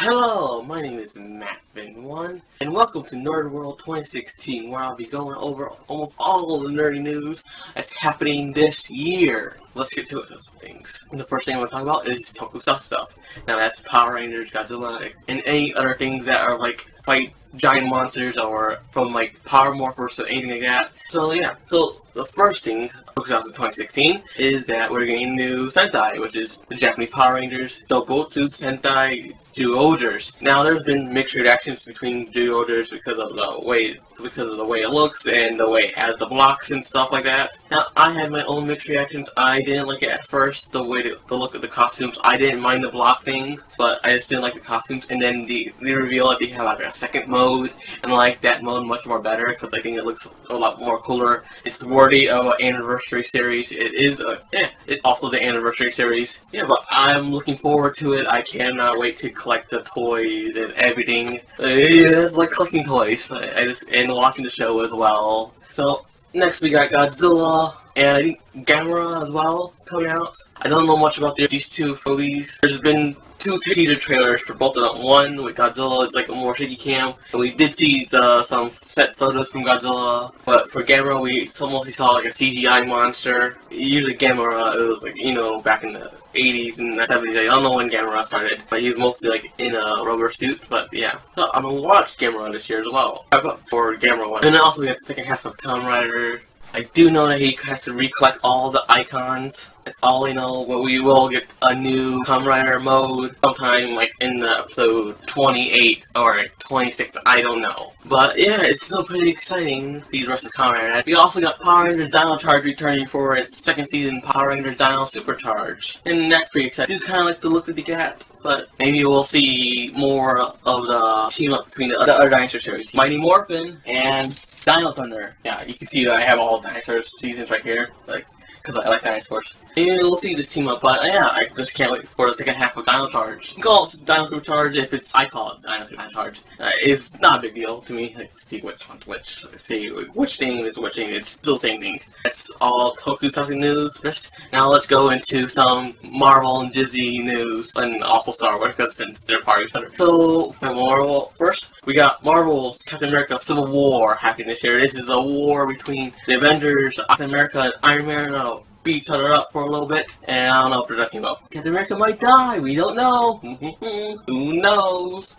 Hello, my name is MattVin1, and welcome to Nerd World 2016, where I'll be going over almost all of the nerdy news that's happening this year. Let's get to it, those things. And the first thing I'm going to talk about is tokusatsu stuff. Now that's Power Rangers, Godzilla, and any other things that are like fight giant monsters or from like Power Morphers or anything like that. So yeah, so the first thing, tokusatsu 2016, is that we're getting new Sentai, which is the Japanese Power Rangers, Dobotsu Sentai Zyuohgers. Now there's been mixed reactions between Zyuohgers because of the way it looks and the way it has the blocks and stuff like that. Now I had my own mixed reactions. I didn't like it at first, the look of the costumes. I didn't mind the block things, but I just didn't like the costumes. And then the reveal that they have like a second mode, and I like that mode much more better because I think it looks a lot more cooler. It's worthy of an anniversary series. It is it's also the anniversary series. Yeah, but I'm looking forward to it. I cannot wait to collect the toys and everything. It's like collecting toys. And watching the show as well. So next we got Godzilla and I think Gamera as well coming out. I don't know much about these two movies. There's been two teaser trailers for both of them. One with Godzilla, it's like a more shaky cam. And we did see some set photos from Godzilla, but for Gamera we mostly saw like a CGI monster. Usually Gamera, it was like, you know, back in the 80s and the 70s. I don't know when Gamera started, but he was mostly like in a rubber suit. But yeah, so I'm gonna watch Gamera this year as well for Gamera 1. And then also we got the second half of Kamen Rider. I do know that he has to recollect all the icons. That's all I know, but we will get a new Kamen Rider mode sometime like in the episode 28 or 26, I don't know. But yeah, it's still pretty exciting, the rest of Kamen Rider. We also got Power Rangers Dino Charge returning for its second season, Power Rangers Dino Supercharge. And that's pretty exciting. I do kind of like the look that they got, but maybe we'll see more of the team up between the other dinosaur series. Mighty Morphin and Dino Thunder. Yeah, you can see I have all dinosaur seasons right here, like, because I like dinosaurs. And we'll see this team up, but yeah, I just can't wait for the second half of Dino Charge. You can call it Dino Supercharge if it's, I call it Dino Charge. It's not a big deal to me, like, see which one's which, see which thing is which thing, it's still the same thing. That's all tokusatsu news. Now let's go into some Marvel and Disney news, and also Star Wars, because since they're part of each other. So, for Marvel, first, we got Marvel's Captain America Civil War happening this year. This is a war between the Avengers, Captain America, and Iron Man. Beat each other up for a little bit, and I don't know if they're talking about Captain America might die, we don't know. Who knows?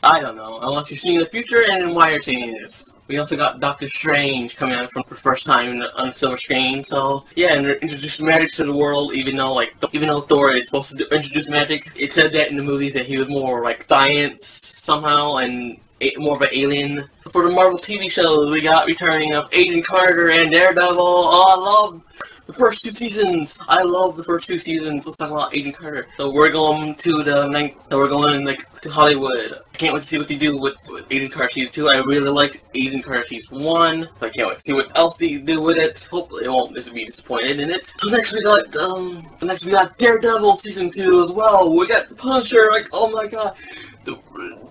I don't know, unless you're seeing the future and why you're seeing this. We also got Doctor Strange coming out for the first time on the silver screen, so yeah, and they're introducing magic to the world, even though Thor is supposed to introduce magic. It said that in the movies that he was more like science somehow, and more of an alien. For the Marvel TV shows, we got returning of Agent Carter and Daredevil. Oh, I love the first two seasons. I love the first two seasons. Let's talk about Agent Carter. So we're going to to Hollywood. I can't wait to see what they do with Agent Carter Season 2. I really liked Agent Carter Season 1. So I can't wait to see what else they do with it. Hopefully it won't be disappointed in it. So next we got Daredevil Season 2 as well. We got the Punisher, like, oh my god.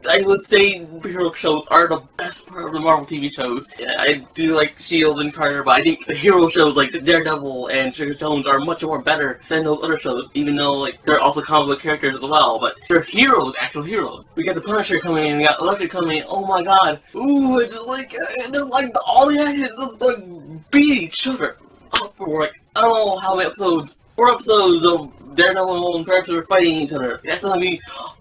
I would say hero shows are the best part of the Marvel TV shows. Yeah, I do like S.H.I.E.L.D. and Carter, but I think the hero shows like the Daredevil and Jessica Jones are much more better than those other shows, even though like they're also comic book characters as well, but they're heroes, actual heroes. We got the Punisher coming in, we got Electric coming in, oh my god. Ooh, it's like all the action is like beat each other up for like, I don't know how many episodes, 4 episodes of Daredevil and Punisher fighting each other. That's gonna be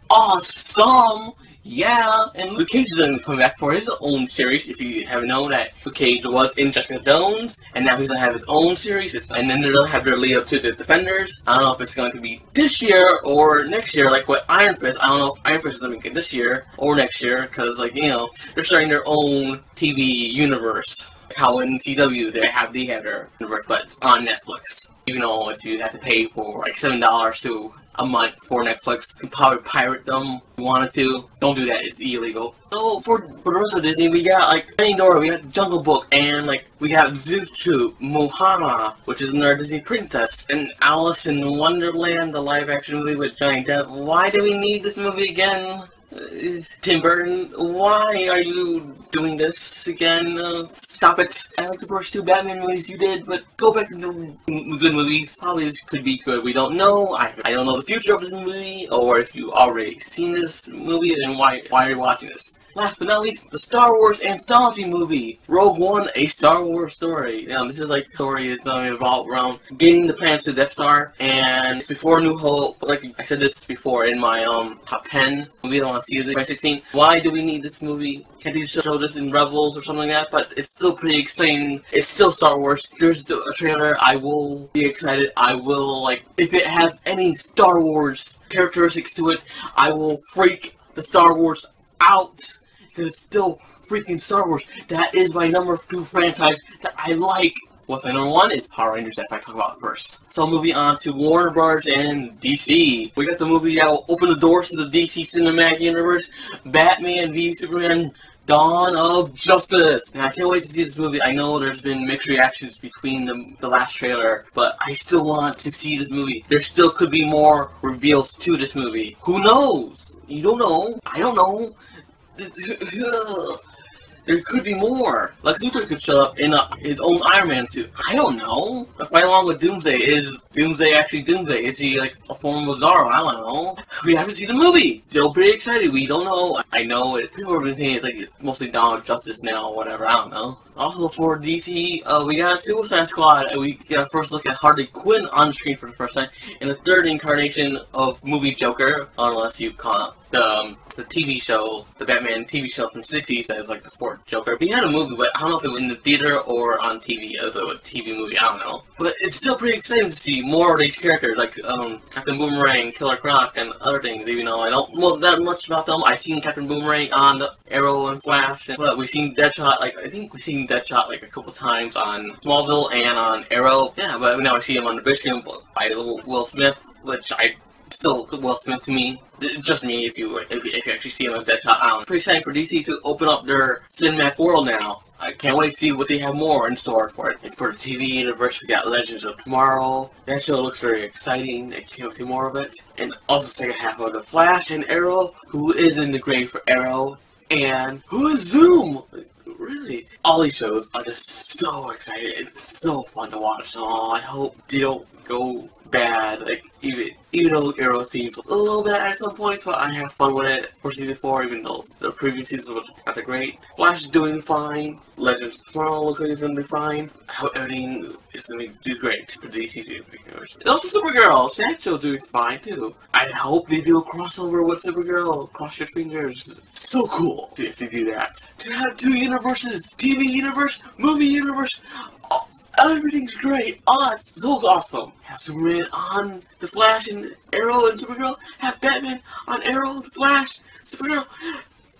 awesome! Yeah! And Luke Cage is going to come back for his own series, if you haven't known that Luke Cage was in Jessica Jones, and now he's going to have his own series, and then they're going to have their lead up to the Defenders. I don't know if it's going to be this year or next year, like what Iron Fist. I don't know if Iron Fist is going to get this year or next year, because, like, you know, they're starting their own TV universe. How in CW they have their universe, but it's on Netflix. Even though if you have to pay for like $7 a month for Netflix, you can probably pirate them if you wanted to. Don't do that, it's illegal. So for the rest of Disney, we got like Finding Dory, we got Jungle Book, and like we got Zuchu, Moana, which is another Disney princess, and Alice in Wonderland, the live action movie with Johnny Depp. Why do we need this movie again? Tim Burton, why are you doing this again? Stop it. I like the first 2 Batman movies you did, but go back to the good movies. Probably this could be good. We don't know. I don't know the future of this movie, or if you already seen this movie, then why are you watching this? Last but not least, the Star Wars anthology movie, Rogue One, a Star Wars story. Now, this is like a story that's going to revolve around getting the plans to the Death Star, and it's before New Hope. Like I said this before in my top 10 movie I want to see it in 2016. Why do we need this movie? Can't they just show this in Rebels or something like that? But it's still pretty exciting. It's still Star Wars. There's a trailer. I will be excited. I will, like, if it has any Star Wars characteristics to it, I will freak the Star Wars out. Because it's still freaking Star Wars. That is my number 2 franchise that I like. What's my number 1? It's Power Rangers, that I talk about first. So moving on to Warner Bros. And DC. We got the movie that will open the doors to the DC Cinematic Universe. Batman v Superman, Dawn of Justice. And I can't wait to see this movie. I know there's been mixed reactions between the last trailer, but I still want to see this movie. There still could be more reveals to this movie. Who knows? You don't know. I don't know. There could be more. Lex Luthor could show up in his own Iron Man suit. I don't know. Fight along with Doomsday. Is Doomsday actually Doomsday? Is he like a form of Zorro? I don't know. We haven't seen the movie. Still pretty excited. We don't know. I know it. People have been saying it's like it's mostly Dawn of Justice now or whatever. I don't know. Also for DC, we got Suicide Squad. We got a first look at Harley Quinn on screen for the first time, and the 3rd incarnation of movie Joker, unless you count the TV show, the Batman TV show from the 60s as like the 4th Joker. We had a movie, but I don't know if it was in the theater or on TV as a TV movie, I don't know. But it's still pretty exciting to see more of these characters, like Captain Boomerang, Killer Croc, and other things, even though I don't know that much about them. I've seen Captain Boomerang on Arrow and Flash, but we've seen Deadshot, like, I think we've seen Deadshot like a couple times on Smallville and on Arrow. Yeah, but now I see him on the big screen by Will Smith, which still Will Smith to me. Just me, if you actually see him on Deadshot. I'm pretty excited for DC to open up their cinematic world now. I can't wait to see what they have more in store for it. And for the TV universe, we got Legends of Tomorrow. That show looks very exciting. I can't wait to see more of it. And also the second half of The Flash and Arrow. Who is in the grave for Arrow? And who is Zoom? Really? All these shows are just so exciting. It's so fun to watch. So I hope they don't go bad. Like, even though Arrow seems a little bad at some points, but I have fun with it for season 4, even though the previous season was not that great. Flash is doing fine. Legends of Tomorrow looks like it's gonna be fine. I hope everything is gonna do great for the DC universe. And also Supergirl, that show's doing fine too. I hope they do a crossover with Supergirl. Cross your fingers. So cool if they do that. To have 2 universes, TV universe, movie universe. Everything's great. Oh, it's so awesome. Have Superman on The Flash and Arrow and Supergirl. Have Batman on Arrow, The Flash, Supergirl.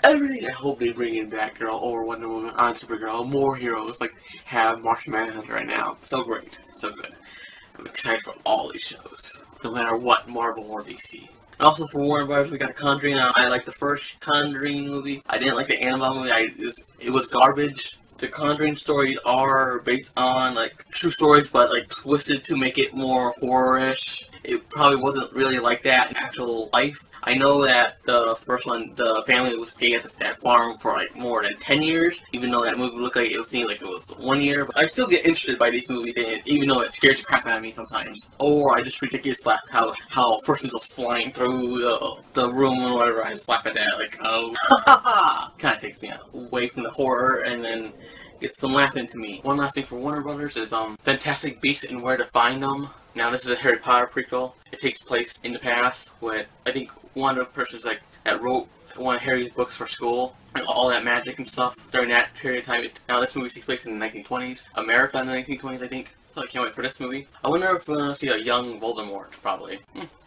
Everything. I hope they bring in Batgirl or Wonder Woman on Supergirl. More heroes like have Martian Manhunter right now. So great. So good. I'm excited for all these shows. No matter what, Marvel or DC. And also for Warner Bros. We got Conjuring. I like the first Conjuring movie. I didn't like the Annabelle movie. It was garbage. The Conjuring stories are based on, like, true stories, but, like, twisted to make it more horror-ish. It probably wasn't really like that in actual life. I know that the first one, the family would stay at that farm for, like, more than 10 years, even though that movie looked like it seemed like it was 1 year. But I still get interested by these movies, even though it scares the crap out of me sometimes. Or I just ridiculous laugh how a person's just flying through the room or whatever. I just laugh at that, like, oh, kind of takes me away from the horror, and then gets some laugh into me. One last thing for Warner Brothers is Fantastic Beasts and Where to Find Them. Now this is a Harry Potter prequel. It takes place in the past with, I think, one of the persons that wrote one of Harry's books for school and all that magic and stuff during that period of time. Now this movie takes place in the 1920s, America in the 1920s, I think. So I can't wait for this movie. I wonder if we're gonna see a young Voldemort, probably.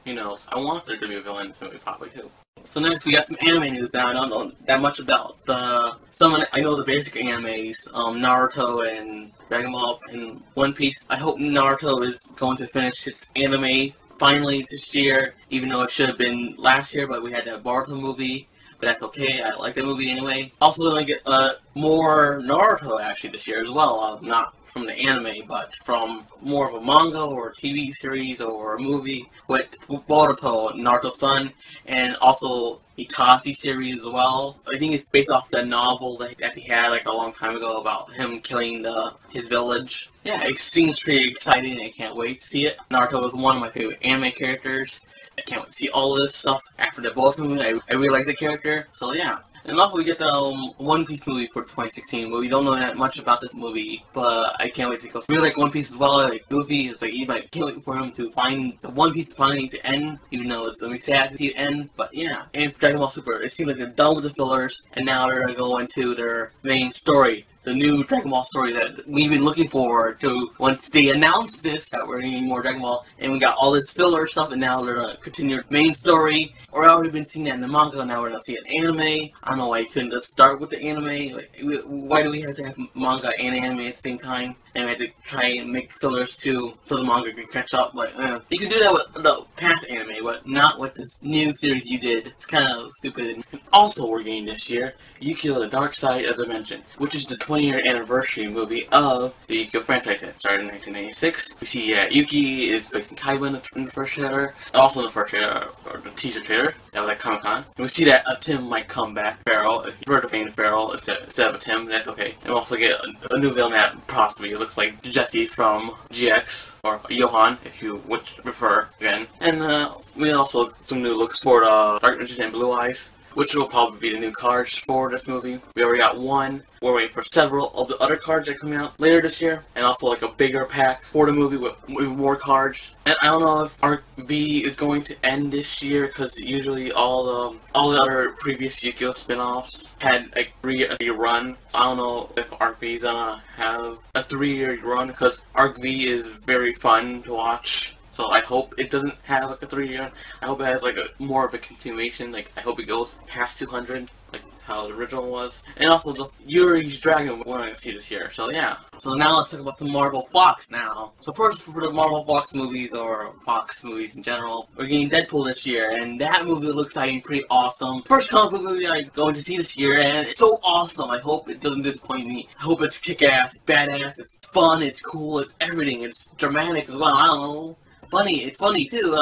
Who knows? I want there to be a villain in this movie, probably too. So next we got some anime news that I don't know that much about. I know the basic animes, Naruto and Dragon Ball and One Piece. I hope Naruto is going to finish its anime finally this year, even though it should have been last year, but we had that Boruto movie. but that's okay. I like the movie anyway. Also gonna get more Naruto actually this year as well. Not from the anime, but from more of a manga or TV series or a movie with Boruto, Naruto's son, and also Itachi series as well. I think it's based off the novel that he had like a long time ago about him killing his village. Yeah, it seems pretty exciting. I can't wait to see it. Naruto is one of my favorite anime characters. I can't wait to see all of this stuff after the Boruto movie. I really like the character, so yeah. And also we get the One Piece movie for 2016, but we don't know that much about this movie, but I can't wait to go. I really like One Piece as well. I like Luffy. It's like, I can't wait for him to find the One Piece finally to end, even though it's gonna be sad to see it end, but yeah. And for Dragon Ball Super, it seems like they're done with the fillers, and now they're gonna go into their main story. The new Dragon Ball story that we've been looking forward to once they announced this, that we're getting more Dragon Ball, and we got all this filler stuff, and now they're gonna continue the main story. We're already been seeing that in the manga, now we're gonna see an anime. I don't know why you couldn't just start with the anime. Like, why do we have to have manga and anime at the same time? And we have to try and make fillers too, so the manga can catch up. Like, you can do that with the past anime, but not with this new series you did. It's kind of stupid. And also, we're getting this year Yu-Gi-Oh! The Dark Side of Dimension, which is the 20-year anniversary movie of the Yu-Gi-Oh! Franchise that started in 1996. We see Yuki is facing Kaiba in the first trailer, also in the first trailer, or the teaser trailer, that was at Comic-Con. And we see that Tim might come back, Pharaoh. If you've heard of Pharaoh instead of a Tim, that's okay. And we also get a new villain that possibly looks like Jesse from GX, or Johan, if you would prefer, again. And we also some new looks for Dark Vision and Blue Eyes, which will probably be the new cards for this movie. We already got one. We're waiting for several of the other cards that are coming out later this year, and also like a bigger pack for the movie with more cards. And I don't know if Arc V is going to end this year, because usually all the other previous Yu-Gi-Oh! Spin-offs had a 3-year run. I don't know if Arc V is gonna have a 3-year run, because Arc V is very fun to watch. So I hope it doesn't have like a 3-year. I hope it has like more of a continuation. Like, I hope it goes past 200, like how the original was. And also the Yuri's Dragon we're going to see this year. So yeah. So now let's talk about some Marvel Fox now. So first, for the Marvel Fox movies, or Fox movies in general, we're getting Deadpool this year, and that movie looks like pretty awesome. First comic book movie I'm going to see this year, and it's so awesome. I hope it doesn't disappoint me. I hope it's kick-ass, badass, it's fun, it's cool, it's everything. It's dramatic as well. I don't know. It's funny too.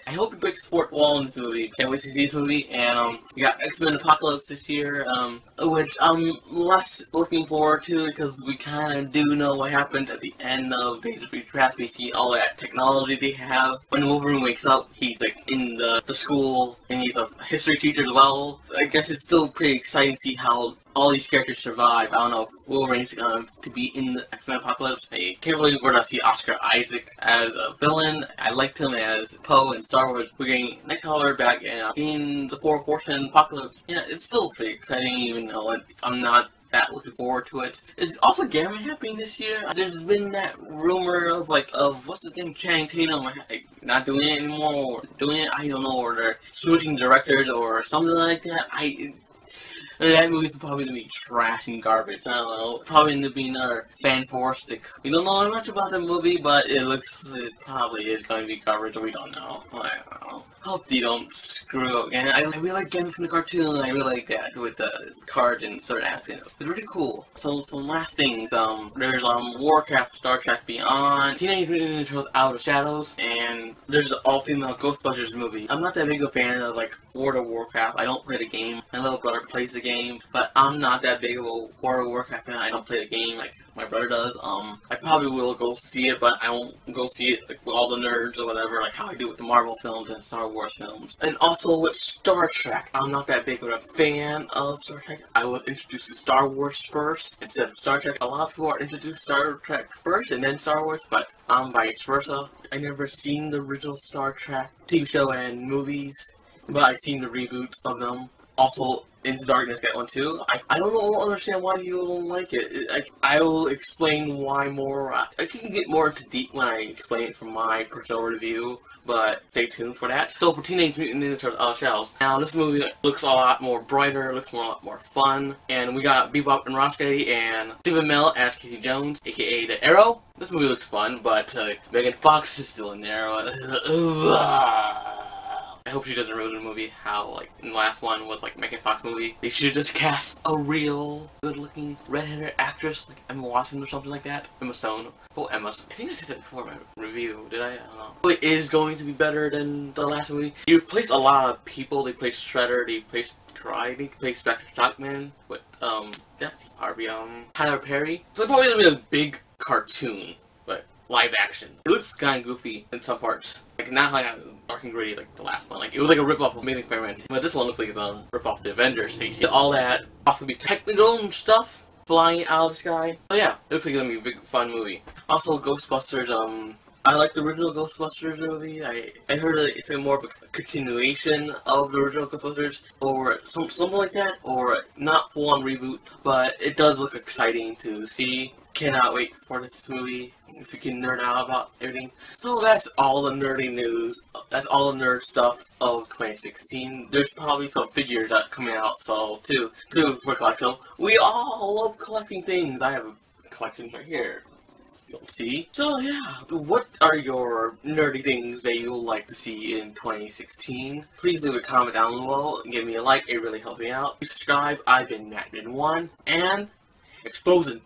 I hope it breaks the fourth wall in this movie. Can't wait to see this movie. And we got X-Men Apocalypse this year, which I'm less looking forward to, because we kind of do know what happens at the end of Days of Future Past. We see all that technology they have. When Wolverine wakes up, he's like in the school, and he's a history teacher as well. I guess it's still pretty exciting to see how all these characters survive. I don't know if Wolverine's to be in the X-Men Apocalypse. I can't believe we're gonna see Oscar Isaac as a villain. I liked him as Poe in Star Wars. We're getting Nightcrawler back and in the Four Horsemen Apocalypse. Yeah, it's still pretty exciting, even though I'm not that looking forward to it. Is also Gamma happening this year? There's been that rumor of what's the thing, Channing Tatum not doing it anymore, or doing it, I don't know, or they're switching directors or something like that. That movie's probably gonna be trash and garbage. I don't know. Probably end up being another fan-forced. We don't know much about the movie, but it probably is going to be garbage. We don't know. I don't know. Hope they don't screw up. And I really like Gamma from the cartoon. I really like that with the cards and sort of acting. It's really cool. So some last things. There's Warcraft, Star Trek Beyond, Teenage Mutant Ninja Turtles Out of Shadows, and there's the all-female Ghostbusters movie. I'm not that big a fan of World of Warcraft. I don't play the game. My little brother plays the game, but I'm not that big of a World of Warcraft fan. I don't play the game like my brother does. I probably will go see it, but I won't go see it with all the nerds or whatever, like how I do with the Marvel films and Star Wars films. And also with Star Trek, I'm not that big of a fan of Star Trek. I was introduced to Star Wars first instead of Star Trek. A lot of people are introduced to Star Trek first and then Star Wars, but I'm vice versa. I never seen the original Star Trek TV show and movies, but I've seen the reboots of them. Also, Into Darkness, that one too. I don't understand why you don't like it. I will explain why more. I can get more into deep when I explain it from my personal review, but stay tuned for that. So for Teenage Mutant Ninja Turtles Out of Shadows, now this movie looks a lot more brighter, looks a lot more fun, and we got Bebop and Rocksteady and Stephen Amell as Casey Jones, aka the Arrow. This movie looks fun, but Megan Fox is still in there. I hope she doesn't ruin the movie. How, like, in the last one was, like, Megan Fox movie. They should just cast a real good-looking red-haired actress, like Emma Watson or something like that. Emma Stone. Oh, Emma. I think I said that before in my review. Did I? I don't know. It is going to be better than the last movie. You replaced a lot of people. They placed Shredder. They placed Cry. They placed Spectre Stockman. But, that's Harvey, Tyler Perry. So it's probably gonna be a big cartoon, but live action. It looks kind of goofy in some parts. Like, not like dark and gritty like the last one. Like, it was like a rip-off of Amazing Spider-Man. But this one looks like it's a rip-off of the Avengers. So you see all that, possibly technical stuff flying out of the sky. Oh yeah, it looks like it's gonna be a big, fun movie. Also, Ghostbusters, I like the original Ghostbusters movie. I heard that it's more of a continuation of the original Ghostbusters, or something like that, or not full-on reboot, but it does look exciting to see. Cannot wait for this movie, if you can nerd out about everything. So that's all the nerdy news. That's all the nerd stuff of 2016. There's probably some figures that coming out, so too for collection. We all love collecting things. I have a collection right here. See? So yeah, what are your nerdy things that you'll like to see in 2016? Please leave a comment down below and give me a like, it really helps me out. Subscribe. I've been Matt1 and exposing.